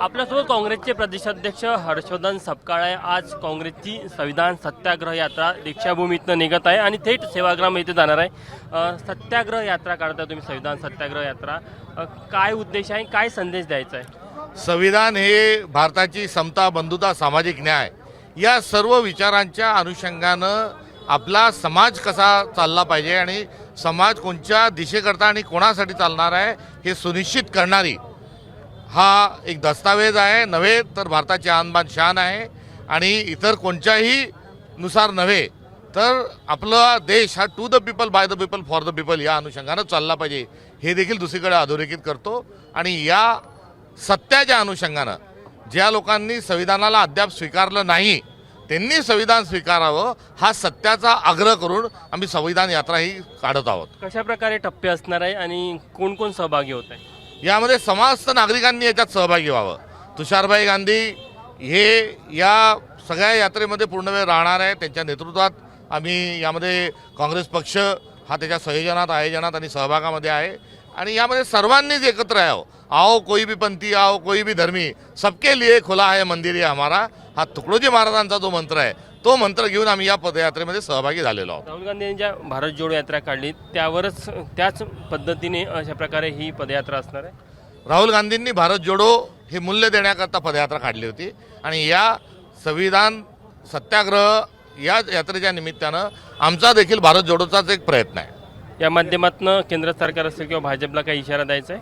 आपल्यासोबत काँग्रेसचे प्रदेशाध्यक्ष हर्षवर्धन सपकाळे आज काँग्रेसची संविधान सत्याग्रह यात्रा दीक्षाभूमीतनं निघत आहे आणि थेट सेवाग्राम येथे जाणार आहे। सत्याग्रह यात्रा काढता तुम्ही, संविधान सत्याग्रह यात्रा, काय उद्देश आहे, काय संदेश द्यायचा आहे? संविधान हे भारताची समता, बंधुता, सामाजिक न्याय या सर्व विचारांच्या अनुषंगानं आपला समाज कसा चालला पाहिजे आणि समाज कोणत्या दिशेकरता आणि कोणासाठी चालणार आहे हे सुनिश्चित करणारी हा एक दस्तावेज आहे, नव्हे तर भारताची आणबाण शान आहे। आणि इतर कोणत्याही नुसार नव्हे तर आपला देश हा to the people, by the people, for the people या अनुषंगानं चालला पाहिजे हे देखील दुसरीकडे अधोरेखित करतो। आणि या सत्याच्या अनुषंगानं ज्या लोकांनी संविधानाला अद्याप स्वीकारलं नाही त्यांनी संविधान स्वीकारावं हा सत्याचा आग्रह करून आम्ही संविधान यात्रा ही काढत आहोत। कशा प्रकारे टप्पे असणार आहे आणि कोण कोण सहभागी होत आहे? यामध्ये समस्त नागरिकांनी याच्यात सहभागी व्हावं। तुषारभाई गांधी हे या सगळ्या यात्रेमध्ये पूर्ण वेळ राहणार आहे, त्यांच्या नेतृत्वात आम्ही यामध्ये काँग्रेस पक्ष हा त्याच्या संयोजनात, आयोजनात आणि सहभागामध्ये आहे। आणि यामध्ये सर्वांनीच एकत्र यावं। आओ कोई भी पंथी, आओ कोई भी धर्मी, सबके लिए खुला है मंदिर ये हमारा, हा तुकडोजी महाराजांचा जो मंत्र आहे तो मंत्र घेऊन आम्ही या पदयात्रेमध्ये सहभागी झालेलो आहोत। राहुल गांधी यांच्या भारत जोडो यात्रा काढली त्याच पद्धतीने अशा प्रकारे ही पदयात्रा असणार आहे। राहुल गांधींनी भारत जोडो हे मूल्य देण्याकरता पदयात्रा काढली होती आणि या संविधान सत्याग्रह या यात्रेच्या निमित्तानं आमचा देखील भारत जोडोचाच एक प्रयत्न आहे। या माध्यमातून केंद्र सरकार असेल किंवा भाजपला काही इशारा द्यायचा आहे?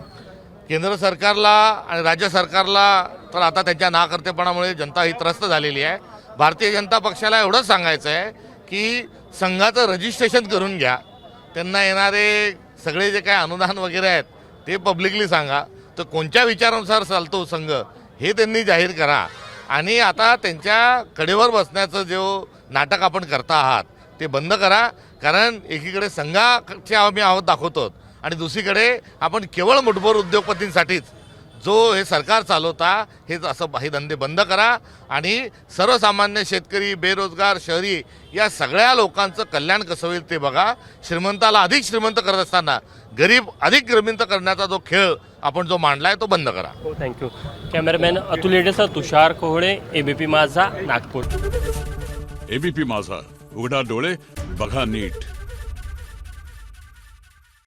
केंद्र सरकारला आणि राज्य सरकारला तर आता त्यांच्या नाकर्तेपणामुळे जनता ही त्रस्त झालेली आहे। भारतीय जनता पक्षाला एवढंच सांगायचं आहे की संघाचं रजिस्ट्रेशन करून घ्या, त्यांना येणारे सगळे जे काही अनुदान वगैरे आहेत ते पब्लिकली सांगा, तर कोणत्या विचारानुसार चालतो संघ हे त्यांनी जाहीर करा। आणि आता त्यांच्या कडेवर बसण्याचं जो नाटक आपण करता आहात ते बंद करा, कारण एकीकडे संघाचे आम्ही आहोत दाखवतो आणि दुसरीकडे आपण केवळ मुठभर उद्योगपतींसाठीच जो हे सरकार चालवता हे धंदे बंद करा आणि सर्वसामान्य शेतकरी, बेरोजगार, शहरी या सगळ्या लोकांचं कल्याण कसं होईल ते बघा। श्रीमंताला अधिक श्रीमंत करत असताना गरीब अधिक श्रीमंत करण्याचा जो खेळ आपण जो मांडलाय तो बंद करा। हो, थँक्यू। कॅमेरामॅन अतुल येडेसह तुषार कोहळे, एबीपी माझा, नागपूर। एबीपी माझा, उघडा डोळे बघा नीट।